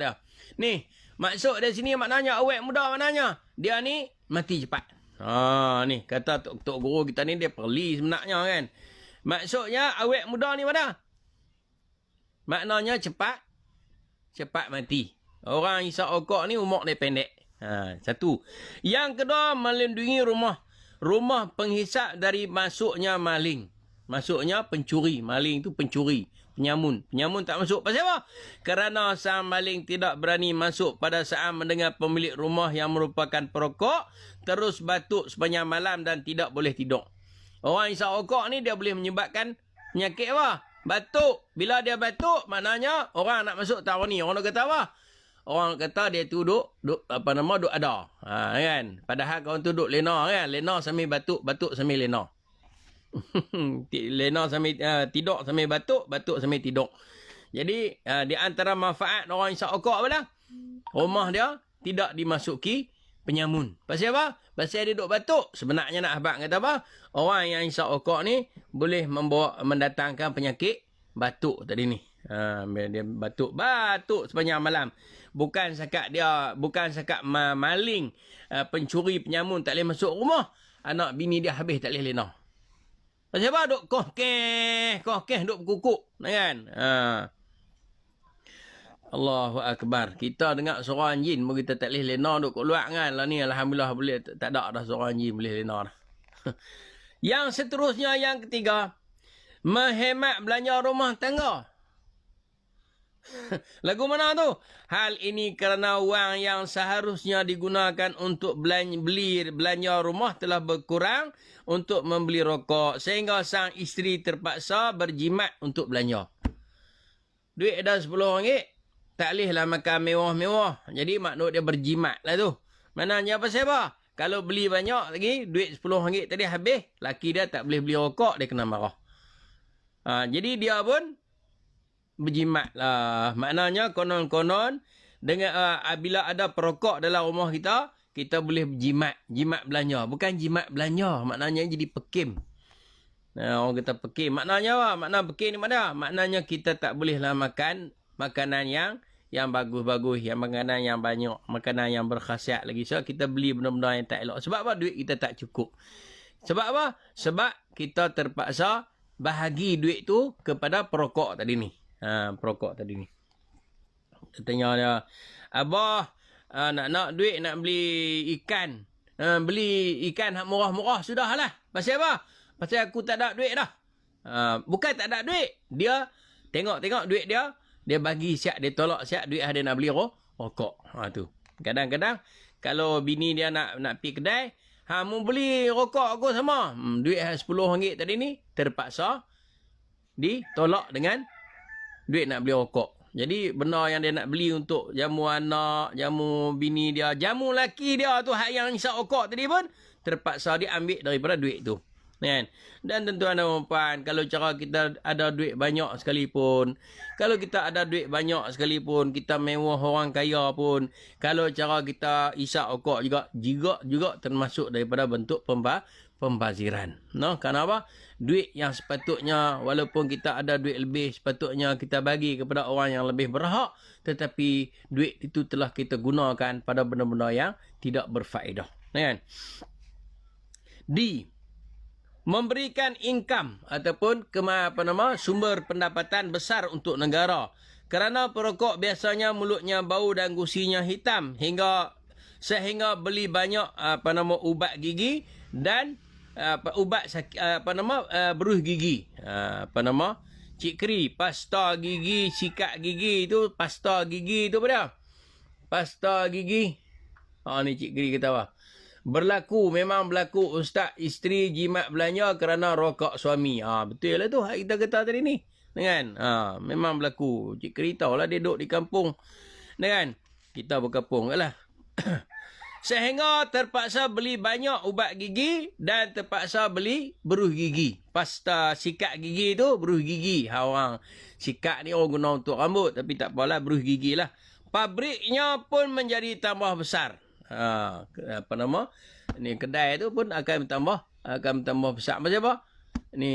dia. Ni, maksud dari sini maknanya awet muda maknanya dia ni mati cepat. Ni kata tok guru kita ni dia perli sebenarnya kan. Maksudnya awet muda ni mana? Maknanya cepat mati. Orang hisap rokok ni umur dia pendek. Satu. Yang kedua, melindungi rumah penghisap dari masuknya maling. Masuknya pencuri. Maling tu pencuri. Penyamun tak masuk. Pasal apa? Kerana sang maling tidak berani masuk pada saat mendengar pemilik rumah yang merupakan perokok terus batuk sepanjang malam dan tidak boleh tidur. Orang hisap rokok ni dia boleh menyebabkan penyakit apa? Batuk. Bila dia batuk, maknanya orang nak masuk tahu ni. Orang nak kata apa? Orang kata dia tu duk ada. Kan? Padahal kawan tu duk lena kan? Lena sambil batuk sambil lena. Lena sambil tidur sambil batuk sambil tidur. Jadi di antara manfaat orang hisap rokok apa dah? Rumah dia tidak dimasuki penyamun. Pasal apa? Pasal dia duk batuk. Sebenarnya nak habaq kata apa? Orang yang hisap rokok ni boleh mendatangkan penyakit batuk tadi ni. Dia batuk sepanjang malam. Bukan sekat maling, pencuri, penyamun tak boleh masuk rumah. Anak bini dia habis tak boleh lena. Pasal apa? Duk kohkeh, duk berkukuk. Kan? Allahu Akbar. Kita dengar suara anjing pun kita tak boleh lena duk keluar kan. Lah ni Alhamdulillah boleh. Tak ada dah suara anjing boleh lena dah. Yang seterusnya, yang ketiga. Menghemat belanja rumah tangga. Lagu mana tu? Hal ini kerana wang yang seharusnya digunakan untuk beli belanja rumah telah berkurang untuk membeli rokok. Sehingga sang isteri terpaksa berjimat untuk belanja. Duit dah RM10. Tak bolehlah makan mewah-mewah. Jadi maknanya dia berjimat lah tu. Maknanya apa sebab? Kalau beli banyak lagi, duit RM10 tadi habis. Laki dia tak boleh beli rokok, dia kena marah. Jadi dia pun berjimat lah. Maknanya konon-konon dengan bila ada perokok dalam rumah kita, kita boleh berjimat. Jimat belanja. Bukan jimat belanja. Maknanya jadi pekim. Orang kata pekim. Maknanya apa? Makna pekim ni mana? Maknanya kita tak bolehlah makan makanan yang bagus-bagus, yang makanan yang banyak, makanan yang berkhasiat lagi. So kita beli benda-benda yang tak elok. Sebab apa? Duit kita tak cukup. Sebab apa? Sebab kita terpaksa bahagi duit tu kepada perokok tadi ni. Perokok tadi ni. Kita tanya dia, Abah, nak duit nak beli ikan. Beli ikan murah-murah sudahlah. Pasal apa? Pasal aku tak ada duit dah. Bukan tak ada duit. Dia tengok duit dia bagi siap, dia tolak siap duit dia nak beli rokok. Tu. Kadang-kadang kalau bini dia nak pergi kedai, mu beli rokok aku sama. Duit RM10 tadi ni terpaksa ditolak dengan duit nak beli rokok. Jadi benda yang dia nak beli untuk jamu anak, jamu bini dia, jamu laki dia tu yang hisap rokok tadi pun terpaksa dia ambil daripada duit tu. Kan? Dan tuan-tuan dan puan, kalau cara kita ada duit banyak sekalipun, kalau kita ada duit banyak sekalipun, kita mewah orang kaya pun, kalau cara kita isap rokok juga termasuk daripada bentuk pembaziran. Kenapa? Duit yang sepatutnya, walaupun kita ada duit lebih, sepatutnya kita bagi kepada orang yang lebih berhak, tetapi duit itu telah kita gunakan pada benda-benda yang tidak berfaedah. Kan? Memberikan income ataupun sumber pendapatan besar untuk negara. Kerana perokok biasanya mulutnya bau dan gusinya hitam sehingga beli banyak ubat gigi dan ubat beruh gigi. Cik Kri, pasta gigi, sikat gigi tu, pasta gigi tu apa dia? Pasta gigi. Ni Cik Kri kata apa? Memang berlaku ustaz isteri jimat belanja kerana rokok suami. Betul lah tu kita kata tadi ni. Kan? Memang berlaku. Cik Kri tahu lah dia duduk di kampung. Kan? Kita berkampung lah. Sehingga terpaksa beli banyak ubat gigi dan terpaksa beli beruh gigi. Pasta sikat gigi tu beruh gigi. Orang sikat ni orang guna untuk rambut. Tapi tak apalah, beruh gigi lah. Pabriknya pun menjadi tambah besar. Apa nama? Ni kedai tu pun akan bertambah besar. Macam apa? Ni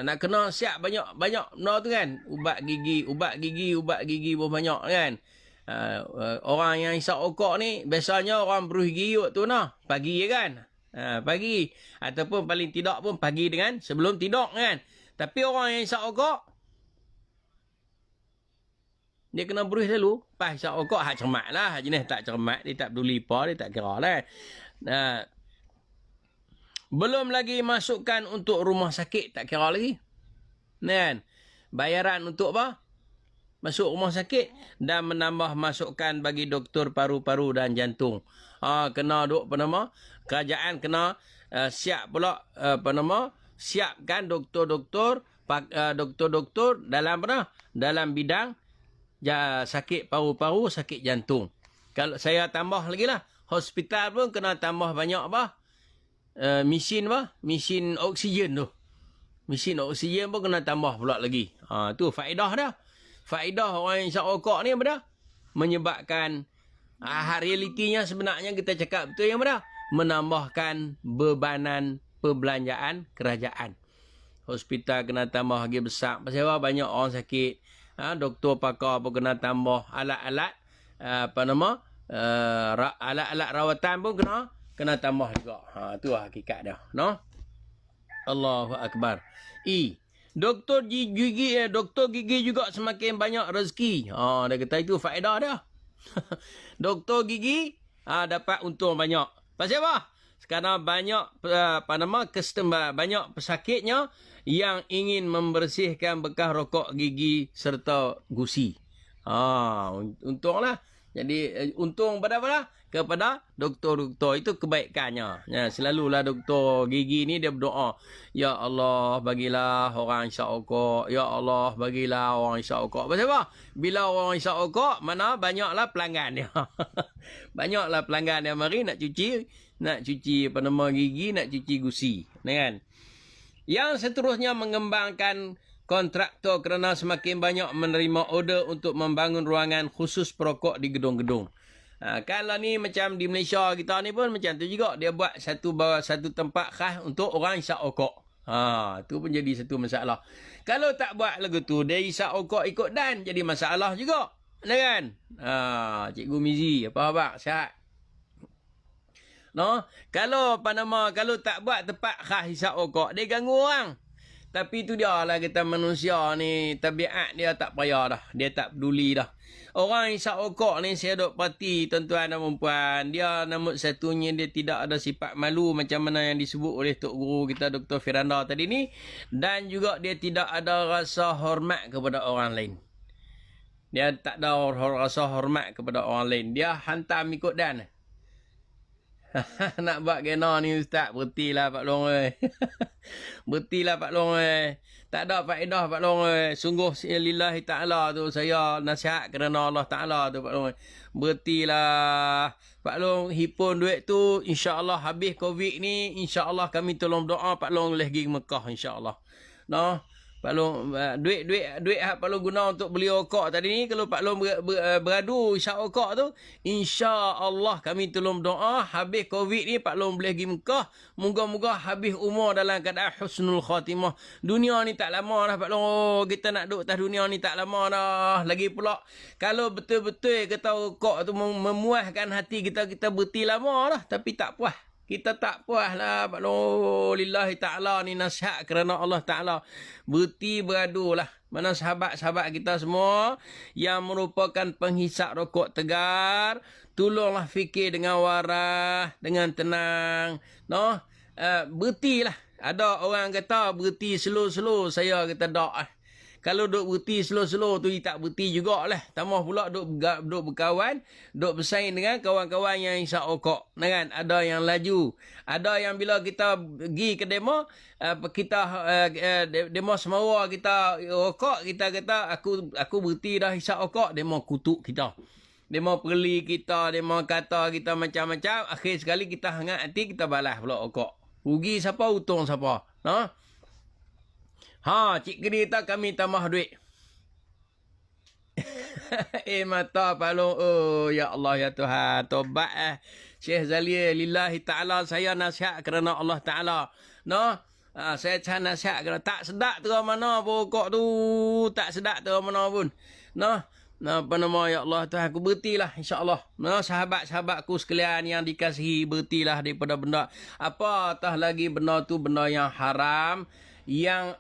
nak kena siap banyak no tu kan. Ubat gigi pun banyak kan. Orang yang hisap rokok ni biasanya orang beruh gigi waktu nah pagi kan. Pagi ataupun paling tidak pun pagi dengan sebelum tidur kan. Tapi orang yang hisap rokok dia kena beruh selalu. Pas hisap rokok hak cermat lah. Jenis tak cermat dia tak peduli apa, dia tak kira lah. Belum lagi masukkan untuk rumah sakit tak kira lagi. Kan? Bayaran untuk apa? Masuk rumah sakit dan menambah masukan bagi doktor paru-paru dan jantung. Kena duk kerajaan kena siap pula siapkan doktor-doktor dalam bidang sakit paru-paru, sakit jantung. Kalau saya tambah lagi lah, hospital pun kena tambah banyak mesin oksigen tu. Mesin oksigen pun kena tambah pula lagi. Tu faedah dah. Faedah orang yang hisap rokok ni apa dah? Menyebabkan realitinya sebenarnya kita cakap betul yang apa dah? Menambahkan bebanan perbelanjaan kerajaan. Hospital kena tambah lagi besar. Pasal apa? Banyak orang sakit. Doktor pakar pun kena tambah alat-alat alat-alat rawatan pun kena tambah juga. Tu hakikat dah. No? Allahu Akbar. Doktor gigi juga semakin banyak rezeki. Dia kata itu faedah dah. Doktor gigi dapat untung banyak. Pasal apa? Sekarang banyak banyak pesakitnya yang ingin membersihkan bekas rokok gigi serta gusi. Untunglah. Jadi untung pada apa? Kepada doktor-doktor. Itu kebaikannya. Selalulah doktor gigi ni dia berdoa, ya Allah bagilah orang hisap rokok. Ya Allah bagilah orang hisap rokok. Pasal apa? Bila orang hisap rokok, mana banyaklah pelanggan dia. Banyaklah pelanggan dia mari nak cuci gigi, nak cuci gusi. Kan? Yang seterusnya mengembangkan kontraktor kerana semakin banyak menerima order untuk membangun ruangan khusus perokok di gedung-gedung. Kalau ni macam di Malaysia kita ni pun macam tu juga. Dia buat satu tempat khas untuk orang hisap rokok. Tu pun jadi satu masalah. Kalau tak buat lagu tu, dia hisap rokok ikut dan jadi masalah juga. Kan? Cikgu Mizi, apa abang? Sihat? No? Kalau tak buat tempat khas hisap rokok, dia ganggu orang. Tapi tu dia lah kita manusia ni, tabiat dia tak payah dah. Dia tak peduli dah. Orang hisap rokok ni saya duk parti tuan-tuan dan puan. Dia nombor satunya dia tidak ada sifat malu macam mana yang disebut oleh Tok Guru kita Dr. Firanda tadi ni. Dan juga dia tidak ada rasa hormat kepada orang lain. Dia tak ada rasa hormat kepada orang lain. Dia hantam ikut dan. Nak buat kena ni ustaz, berhentilah Pak Long oi. Berhentilah Pak Long oi. Tak ada faedah Pak Long oi. Sungguh lillahi taala tu saya nasihat kerana Allah Taala tu Pak Long oi. Berhentilah Pak Long, hipun duit tu insya-Allah habis Covid ni, insya-Allah kami tolong doa Pak Long boleh pergi Mekah insya-Allah. No? Pak Long duit Pak Long guna untuk beli rokok tadi ni, kalau Pak Long beradu hisap rokok tu, insya-Allah kami tolong doa habis Covid ni Pak Long boleh pergi Mekah. Moga-moga habis umur dalam keadaan husnul khatimah. Dunia ni tak lama dah Pak Long. Kita nak duduk atas dunia ni tak lama dah. Lagi pula kalau betul-betul kita rokok tu memuaskan hati kita berhenti lama dah, tapi tak puas. Kita tak puas lah Pak Long. Lillahi ta'ala ni nasihat kerana Allah Ta'ala. Berhenti beradu lah. Mana sahabat-sahabat kita semua yang merupakan penghisap rokok tegar, tolonglah fikir dengan waras, dengan tenang. No? Berhentilah. Ada orang kata berhenti slow-slow. Saya kata tak. Kalau duk berhenti slow-slow tu tak berhenti jugalah. Tambah pula duk berkawan, duk bersaing dengan kawan-kawan yang hisap rokok. Kan? Ada yang laju. Ada yang bila kita pergi ke demo, demo semua kita rokok, kita kata aku berhenti dah hisap rokok, demo kutuk kita. Dia mau perli kita, dia mau kata kita macam-macam. Akhir sekali kita hangat hati, kita balas pula okok. Rugi siapa, untung siapa. Cik Kedi tak kami tambah duit. Mata palung. Oh, ya Allah, ya Tuhan. Tobat Syekh Zalia, lillahi ta'ala, saya nasihat kerana Allah Ta'ala. Saya nasihat kerana tak sedap tu mana pokok tu. Tak sedap tu mana pun. Apa nama, ya Allah Tuhan, aku berhentilah insya-Allah. Sahabat-sahabatku sekalian yang dikasihi, berhentilah daripada benda apa tah lagi benda tu benda yang haram, yang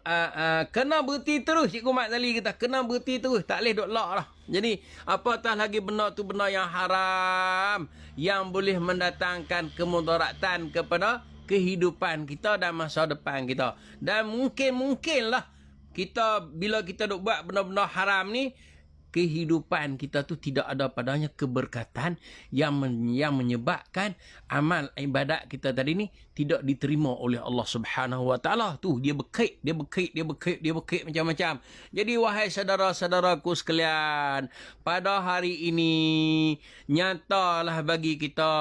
kena berhenti terus. Cikgu Mat Zali kata kena berhenti terus, tak boleh duk lock lah. Jadi apatah lagi benda tu benda yang haram, yang boleh mendatangkan kemudaratan kepada kehidupan kita dan masa depan kita. Dan mungkinlah kita bila kita duk buat benda-benda haram ni, kehidupan kita tu tidak ada padanya keberkatan yang menyebabkan amal ibadat kita tadi ni tidak diterima oleh Allah Subhanahu Wa Taala. Tu dia bekik macam-macam. Jadi wahai saudara-saudaraku sekalian, pada hari ini nyatalah bagi kita,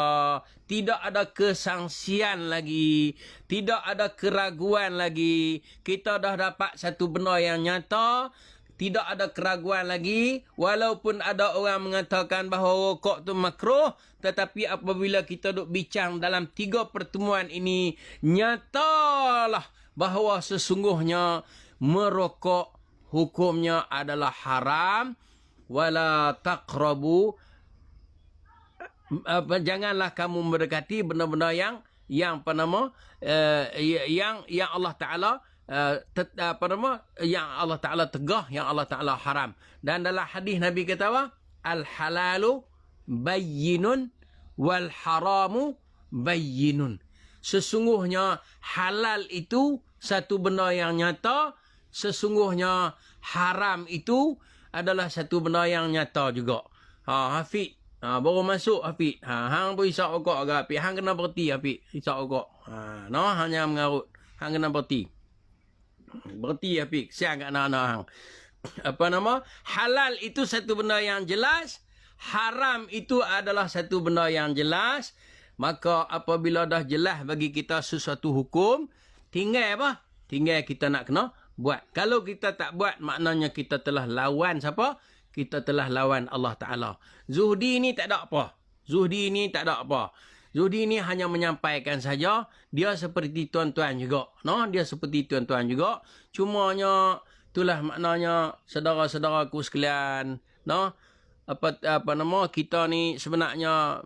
tidak ada kesangsian lagi, tidak ada keraguan lagi. Kita dah dapat satu benda yang nyata. Tidak ada keraguan lagi, walaupun ada orang mengatakan bahawa rokok tu makruh, tetapi apabila kita duk bincang dalam 3 pertemuan ini, nyatalah bahawa sesungguhnya merokok hukumnya adalah haram. Wala taqrabu, janganlah kamu mendekati benda-benda yang apa nama, yang Allah Ta'ala yang Allah Ta'ala tegah, yang Allah Ta'ala haram. Dan dalam hadis Nabi kata apa? Al-halalu bayyinun wal haramu bayyinun. Sesungguhnya halal itu satu benda yang nyata, sesungguhnya haram itu adalah satu benda yang nyata juga. Hafiz, baru masuk Hafiz. Hang pun isap okok agak Hafiz. Hang kena berhenti Hafiz, isap okok. Hanya mengarut. Hang kena berhenti. Berhenti Hafiz, siang kat anak-anak hang. Apa nama? Halal itu satu benda yang jelas, haram itu adalah satu benda yang jelas. Maka apabila dah jelas bagi kita sesuatu hukum, tinggal apa? Tinggal kita nak kena buat. Kalau kita tak buat, maknanya kita telah lawan siapa? Kita telah lawan Allah Ta'ala. Zuhdi ni tak ada apa. Zuhdi ni tak ada apa. Zuhdi ni hanya menyampaikan saja, dia seperti tuan-tuan juga. Dia seperti tuan-tuan juga. Cumanya itulah maknanya saudara-saudaraku sekalian. Apa nama, kita ni sebenarnya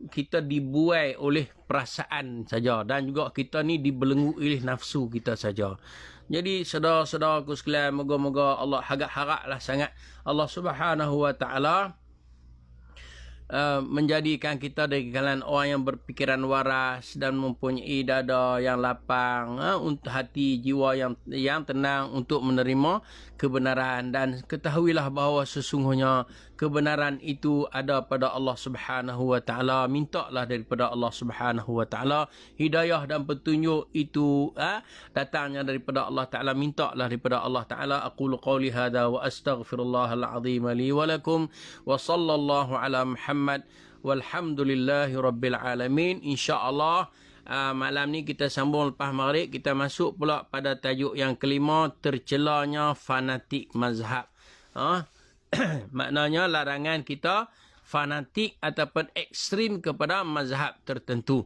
kita dibuai oleh perasaan saja, dan juga kita ni dibelenggu oleh nafsu kita saja. Jadi saudara-saudaraku sekalian, moga-moga Allah harap-haraplah sangat Allah Subhanahu Wa Ta'ala menjadikan kita dari kalangan orang yang berfikiran waras dan mempunyai dada yang lapang, untuk hati jiwa yang tenang untuk menerima kebenaran. Dan ketahuilah bahawa sesungguhnya kebenaran itu ada pada Allah Subhanahu Wa Ta'ala. Mintalah daripada Allah Subhanahu Wa Ta'ala hidayah dan petunjuk itu datangnya daripada Allah Ta'ala. Mintalah daripada Allah Ta'ala. Aqulu qawli hadha wa astaghfirullahal azim li wa lakum wa sallallahu ala Muhammad walhamdulillahi rabbil alamin. InsyaAllah malam ni kita sambung lepas maghrib. Kita masuk pula pada tajuk yang kelima, tercelanya fanatik mazhab. Maknanya larangan kita fanatik ataupun ekstrim kepada mazhab tertentu.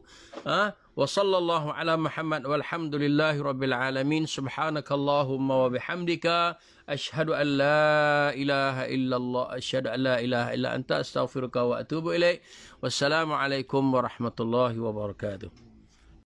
Wa sallallahu ala Muhammad walhamdulillahi rabbil alamin. Subhanakallahumma wa bihamdika asyhadu an la ilaha illallah, asyhadu an la ilaha illa anta, astaghfiruka wa atubu ilaik. Wassalamualaikum warahmatullahi wabarakatuh.